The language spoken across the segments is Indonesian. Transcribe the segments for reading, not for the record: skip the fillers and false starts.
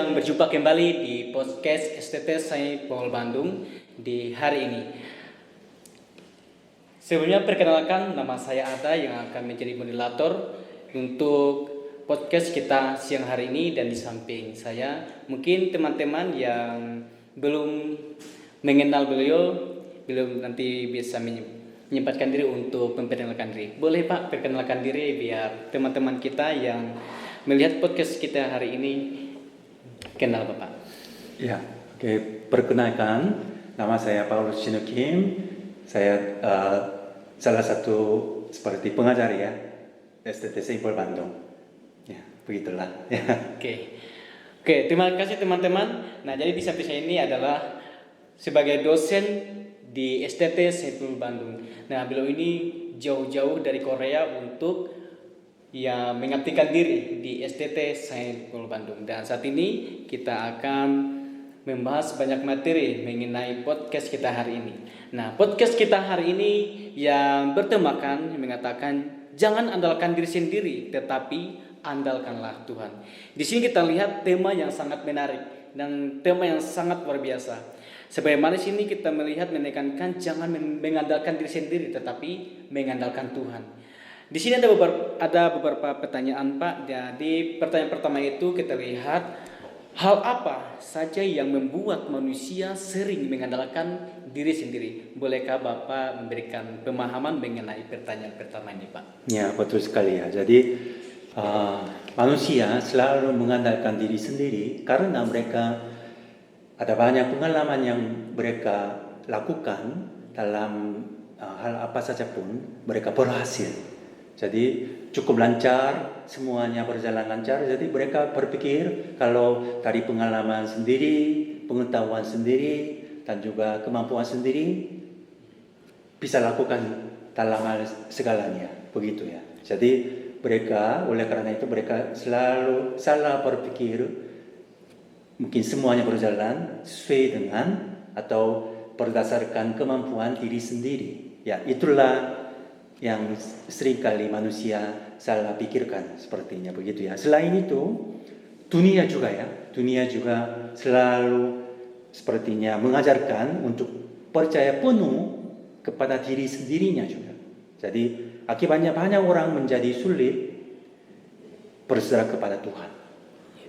sedang berjumpa kembali di podcast STT Saint Paul Bandung di hari ini. Sebelumnya perkenalkan, nama saya Ada yang akan menjadi moderator untuk podcast kita siang hari ini, dan di samping saya mungkin teman-teman yang belum mengenal beliau belum nanti bisa menyempatkan diri untuk memperkenalkan diri. Boleh Pak perkenalkan diri biar teman-teman kita yang melihat podcast kita hari ini kenal Bapak. Ya, oke. Perkenalkan, nama saya Paulus Shino Kim. Saya salah satu seperti pengajar ya, STT Saint Paul Bandung. Ya, begitulah. Ya. Oke, terima kasih teman-teman. Nah, jadi di samping saya ini adalah sebagai dosen di STT Saint Paul Bandung. Nah, beliau ini jauh-jauh dari Korea untuk mengabdikan diri di STT Saint Paul Bandung. Dan saat ini kita akan membahas banyak materi mengenai podcast kita hari ini. Nah, podcast kita hari ini yang bertemakan mengatakan jangan andalkan diri sendiri, tetapi andalkanlah Tuhan. Di sini kita lihat tema yang sangat menarik dan tema yang sangat luar biasa. Sebagaimana di sini kita melihat menekankan jangan mengandalkan diri sendiri, tetapi mengandalkan Tuhan. Di sini ada beberapa pertanyaan Pak. Jadi pertanyaan pertama itu kita lihat hal apa saja yang membuat manusia sering mengandalkan diri sendiri. Bolehkah Bapak memberikan pemahaman mengenai pertanyaan pertama ini Pak? Ya, betul sekali ya. Jadi manusia selalu mengandalkan diri sendiri karena mereka ada banyak pengalaman yang mereka lakukan dalam hal apa saja pun mereka berhasil. Jadi cukup lancar, semuanya berjalan lancar. Jadi mereka berpikir kalau dari pengalaman sendiri, pengetahuan sendiri, dan juga kemampuan sendiri bisa lakukan dalam hal segalanya, begitu ya. Jadi mereka, oleh karena itu mereka selalu salah berpikir, mungkin semuanya berjalan sesuai dengan atau berdasarkan kemampuan diri sendiri. Ya, itulah yang seringkali manusia salah pikirkan sepertinya begitu ya. Selain itu, dunia juga selalu sepertinya mengajarkan untuk percaya penuh kepada diri sendirinya juga. Jadi akibatnya banyak orang menjadi sulit berserah kepada Tuhan.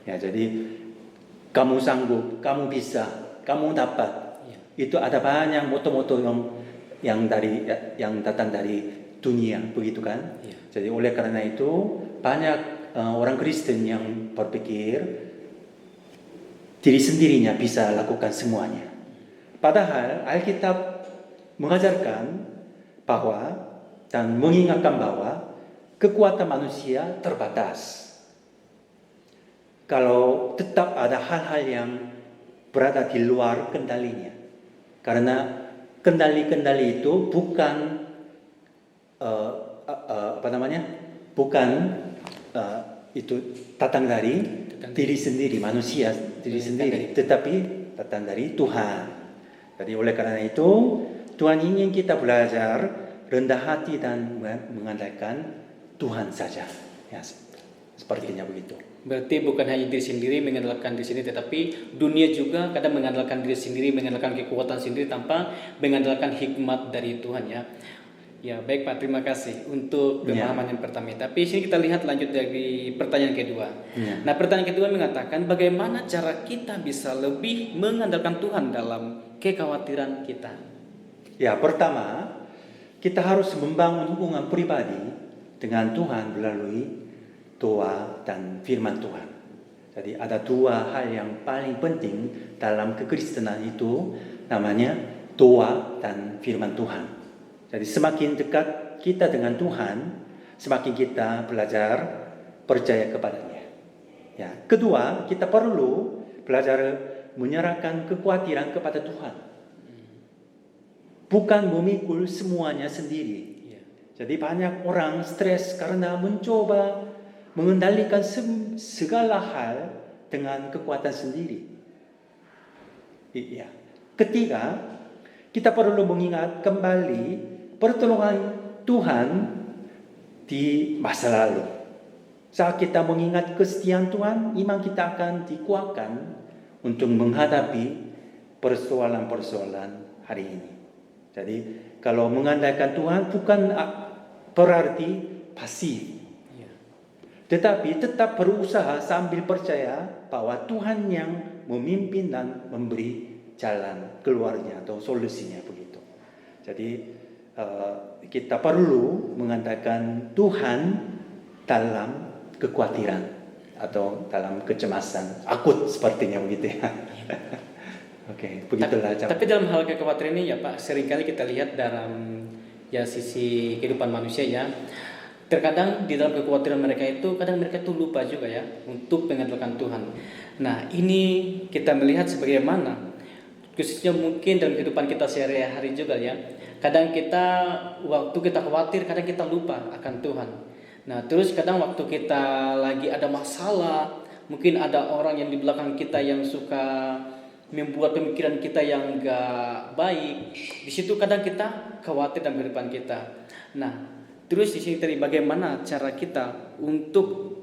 Ya, jadi kamu sanggup, kamu bisa, kamu dapat. Itu ada banyak moto-moto yang datang dari dunia, begitu kan? Ya. Jadi oleh karena itu banyak orang Kristen yang berpikir diri sendirinya bisa lakukan semuanya. Padahal Alkitab mengajarkan bahwa dan mengingatkan bahwa kekuatan manusia terbatas. Kalau tetap ada hal-hal yang berada di luar kendalinya. Karena kendali-kendali itu bukan itu datang dari diri sendiri, manusia diri sendiri, tetapi datang dari Tuhan. Jadi oleh karena itu Tuhan ingin kita belajar rendah hati dan mengandalkan Tuhan saja. Ya, sepertinya begitu. Berarti bukan hanya diri sendiri mengandalkan diri sendiri, tetapi dunia juga kadang mengandalkan diri sendiri, mengandalkan kekuatan sendiri tanpa mengandalkan hikmat dari Tuhan ya. Ya baik Pak, terima kasih untuk pemahaman yang pertama. Tapi sini kita lihat lanjut dari pertanyaan kedua. Nah pertanyaan kedua mengatakan bagaimana cara kita bisa lebih mengandalkan Tuhan dalam kekhawatiran kita. Ya, pertama kita harus membangun hubungan pribadi dengan Tuhan melalui doa dan firman Tuhan. Jadi ada dua hal yang paling penting dalam kekristenan itu, namanya doa dan firman Tuhan. Jadi semakin dekat kita dengan Tuhan, semakin kita belajar percaya kepadanya. Ya, kedua, kita perlu belajar menyerahkan kekhawatiran kepada Tuhan. Bukan memikul semuanya sendiri. Jadi banyak orang stres karena mencoba mengendalikan segala hal dengan kekuatan sendiri. Iya. Ketiga, kita perlu mengingat kembali pertolongan Tuhan di masa lalu. saat kita mengingat kesetiaan Tuhan, iman kita akan dikuatkan untuk menghadapi persoalan-persoalan hari ini. Jadi kalau mengandalkan Tuhan bukan berarti pasif, tetapi tetap berusaha sambil percaya bahwa Tuhan yang memimpin dan memberi jalan keluarnya atau solusinya begitu. Jadi kita perlu mengandalkan Tuhan dalam kekhawatiran atau dalam kecemasan akut sepertinya begitu ya. Oke, begitulah. Tapi dalam hal kekhawatiran ini ya Pak, seringkali kita lihat dalam ya sisi kehidupan manusia ya. Terkadang di dalam kekhawatiran mereka itu, kadang mereka itu lupa juga ya untuk mengandalkan Tuhan. Nah ini kita melihat sebagaimana, khususnya mungkin dalam kehidupan kita sehari-hari juga ya. Kadang kita, waktu kita khawatir, kadang kita lupa akan Tuhan. Nah terus kadang waktu kita lagi ada masalah, mungkin ada orang yang di belakang kita yang suka membuat pemikiran kita yang gak baik. Di situ kadang kita khawatir dalam kehidupan kita. Nah, terus di sini tadi bagaimana cara kita untuk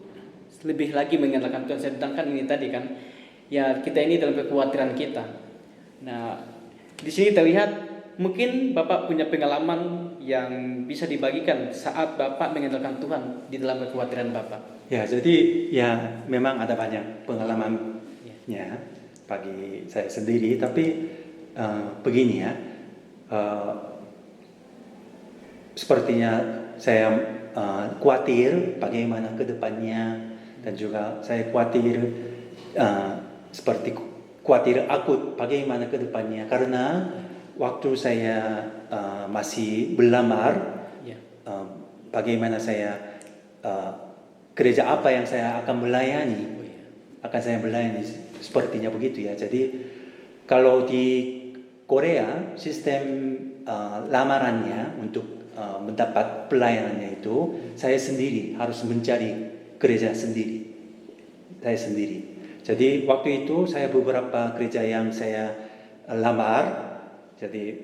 lebih lagi mengandalkan Tuhan. Sedangkan ini tadi kan, ya kita ini dalam kekhawatiran kita. Nah, di sini terlihat mungkin Bapak punya pengalaman yang bisa dibagikan saat Bapak mengandalkan Tuhan di dalam kekhawatiran Bapak. Ya, jadi ya memang ada banyak pengalamannya bagi saya sendiri, tapi begini ya, sepertinya saya khawatir bagaimana ke depannya, dan juga saya khawatir seperti khawatir akut bagaimana ke depannya, karena waktu saya masih berlamar, bagaimana saya gereja apa yang saya akan melayani, sepertinya begitu ya. Jadi kalau di Korea sistem lamarannya untuk mendapat pelayanannya itu saya sendiri harus mencari gereja sendiri, saya sendiri. Jadi waktu itu saya beberapa gereja yang saya lamar, jadi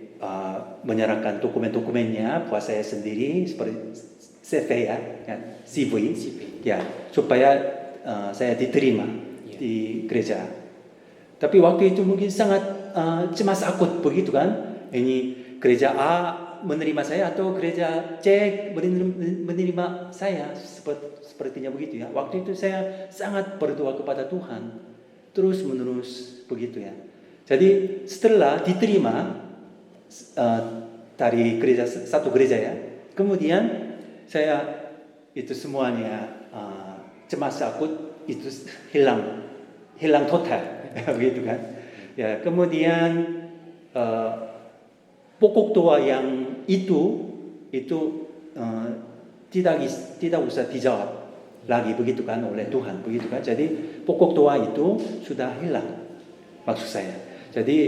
menyerahkan dokumen-dokumennya buat saya sendiri seperti CV ya, CV ya, supaya saya diterima di gereja. Tapi waktu itu mungkin sangat cemas akut begitu kan. Ini gereja A menerima saya atau gereja C menerima saya, sepertinya begitu ya. Waktu itu saya sangat berdoa kepada Tuhan terus menerus begitu ya. Jadi setelah diterima dari gereja, satu gereja ya, kemudian saya itu semuanya cemas akut itu hilang total begitu kan ya. Kemudian pokok doa yang itu tidak usah dijawab lagi begitu kan oleh Tuhan begitu kan. Jadi pokok doa itu sudah hilang, maksud saya. Jadi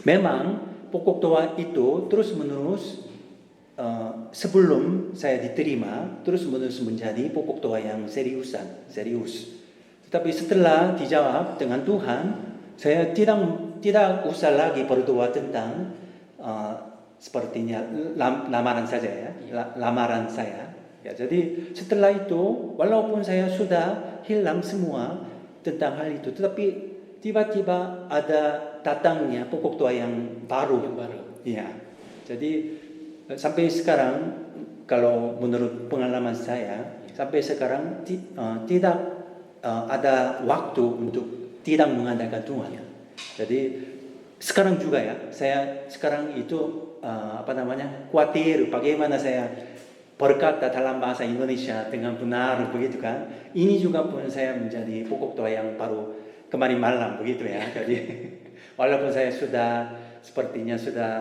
memang pokok doa itu terus menerus sebelum saya diterima terus menerus menjadi pokok doa yang serius. Tetapi setelah dijawab dengan Tuhan, saya tidak usah lagi berdoa tentang sepertinya lamaran saja ya, lamaran saya. Ya, jadi setelah itu, walaupun saya sudah hilang semua tentang hal itu, tetapi tiba-tiba ada datangnya pokok doa yang baru. Ya, jadi sampai sekarang, kalau menurut pengalaman saya, sampai sekarang tidak ada waktu untuk tidak mengandalkan Tuhan. Jadi sekarang juga ya, saya sekarang itu khawatir bagaimana saya berkata dalam bahasa Indonesia dengan benar begitu kan. Ini juga pun saya menjadi pokok doa yang baru kemarin malam begitu ya. Jadi walaupun saya sepertinya sudah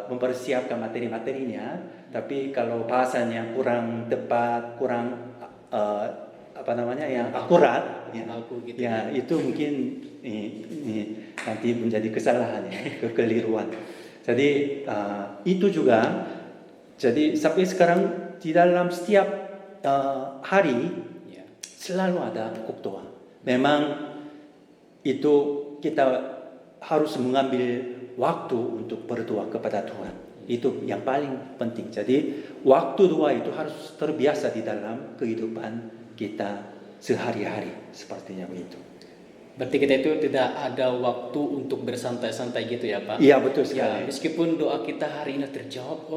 mempersiapkan materi-materinya, tapi kalau bahasanya kurang tepat, kurang yang akurat ya, itu mungkin ini nanti menjadi kesalahan ya, kekeliruan. Jadi itu juga, jadi sampai sekarang di dalam setiap hari selalu ada pokok doa. Memang itu kita harus mengambil waktu untuk berdoa kepada Tuhan. Itu yang paling penting. Jadi waktu doa itu harus terbiasa di dalam kehidupan kita sehari-hari, sepertinya begitu. Berarti kita itu tidak ada waktu untuk bersantai-santai gitu ya Pak? Iya, betul Ya, sekali. meskipun doa kita hari ini terjawab,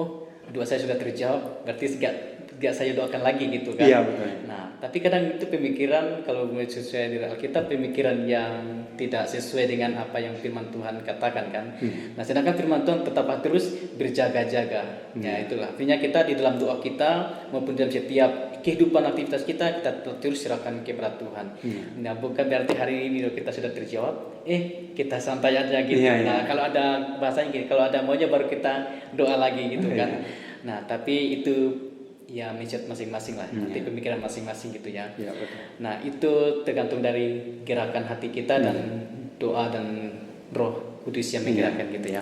doa saya sudah terjawab, berarti gak saya doakan lagi gitu kan? Iya, betul. Nah, tapi kadang itu pemikiran kalau sesuai di Alkitab, pemikiran yang tidak sesuai dengan apa yang firman Tuhan katakan kan? Nah, sedangkan firman Tuhan tetap terus berjaga-jaga. Ya, itulah. Artinya kita di dalam doa kita maupun dalam setiap kehidupan aktivitas kita terus serahkan kepada Tuhan. Nah, bukan berarti hari ini kita sudah terjawab, kita santai aja gitu. Iya, Nah, iya. kalau ada bahasanya gitu, kalau ada maunya baru kita doa lagi gitu kan. Nah, tapi itu ya mindset masing-masing lah, nanti pemikiran masing-masing gitu ya. Iya, betul. Nah, itu tergantung dari gerakan hati kita dan doa dan Roh Kudus yang menggerakkan gitu ya.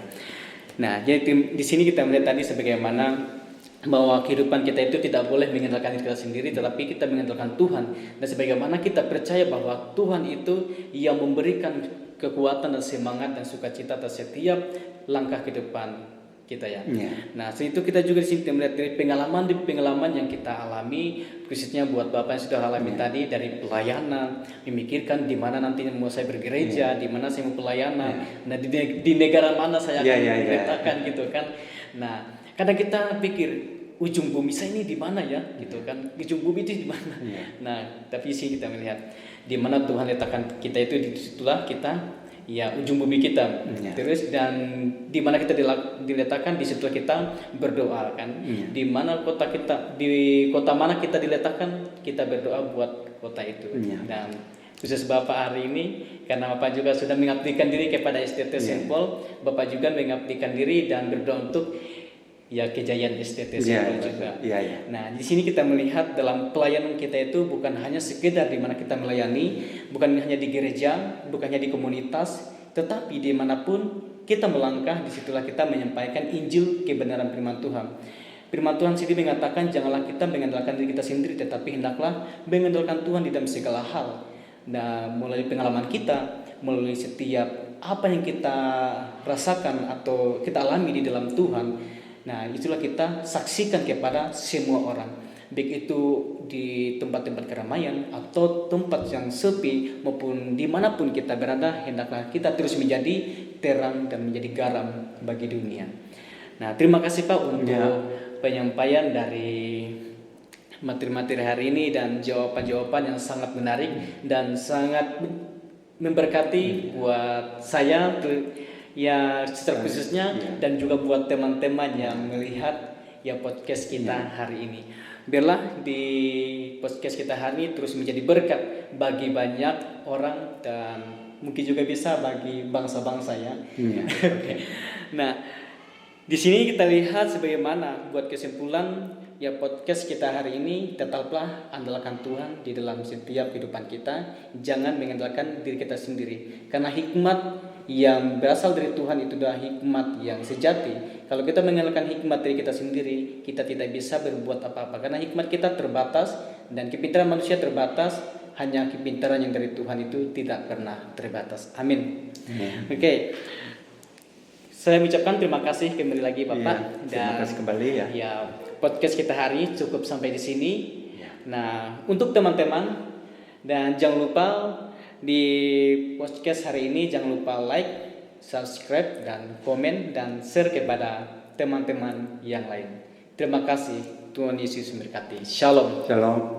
Nah, jadi di sini kita melihat tadi sebagaimana bahwa kehidupan kita itu tidak boleh mengandalkan diri kita sendiri, tetapi kita mengandalkan Tuhan. Dan sebagaimana kita percaya bahwa Tuhan itu yang memberikan kekuatan dan semangat dan sukacita atas setiap langkah kehidupan kita ya. Nah, itu kita juga di sini melihat dari pengalaman yang kita alami, khususnya buat Bapak yang sudah alami tadi dari pelayanan, memikirkan di mana nanti mau saya bergereja, di mana saya mau pelayanan, nah di negara mana saya akan diletakkan gitu kan. Nah, kadang kita pikir ujung bumi saya ini di mana ya, gitu kan? Ujung bumi itu di mana? Nah, tapi sih kita melihat di mana Tuhan letakkan kita itu, di situlah kita ya ujung bumi kita. Terus dan di mana kita diletakkan, di situ kita berdoa kan. Di mana kota kita, di kota mana kita diletakkan, kita berdoa buat kota itu. Dan khusus Bapak hari ini, karena Bapak juga sudah mengabdikan diri kepada STT Sempol, Bapak juga mengabdikan diri dan berdoa untuk ya kejayaan STT Sempol juga. Nah, di sini kita melihat dalam pelayanan kita itu bukan hanya sekedar di mana kita melayani, bukan hanya di gereja, bukan hanya di komunitas, tetapi dimanapun kita melangkah, disitulah kita menyampaikan Injil kebenaran firman Tuhan. Firman Tuhan sendiri mengatakan janganlah kita mengandalkan diri kita sendiri, tetapi hendaklah mengandalkan Tuhan di dalam segala hal. Nah, melalui pengalaman kita, melalui setiap apa yang kita rasakan atau kita alami di dalam Tuhan, nah itulah kita saksikan kepada semua orang, baik itu di tempat-tempat keramaian atau tempat yang sepi maupun dimanapun kita berada, hendaklah kita terus menjadi terang dan menjadi garam bagi dunia. Nah, terima kasih Pak untuk penyampaian dari materi-materi hari ini dan jawaban-jawaban yang sangat menarik dan sangat memberkati buat saya ya secara khususnya dan juga buat teman-teman yang melihat ya podcast kita hari ini. Biarlah di podcast kita hari ini terus menjadi berkat bagi banyak orang dan mungkin juga bisa bagi bangsa-bangsa ya. Nah, di sini kita lihat sebagaimana buat kesimpulan ya podcast kita hari ini, tetaplah andalkan Tuhan di dalam setiap kehidupan kita. Jangan mengandalkan diri kita sendiri, karena hikmat yang berasal dari Tuhan itu adalah hikmat yang sejati. Kalau kita mengandalkan hikmat dari kita sendiri, kita tidak bisa berbuat apa-apa, karena hikmat kita terbatas dan kepintaran manusia terbatas. Hanya kepintaran yang dari Tuhan itu tidak pernah terbatas. Amin. Oke. Saya mengucapkan terima kasih kembali lagi Bapak. Terima kasih kembali ya. Ya, podcast kita hari ini cukup sampai di sini. Nah, untuk teman-teman dan jangan lupa di podcast hari ini jangan lupa like, subscribe dan komen dan share kepada teman-teman yang lain. Terima kasih. Tuhan Yesus memberkati. Shalom. Shalom.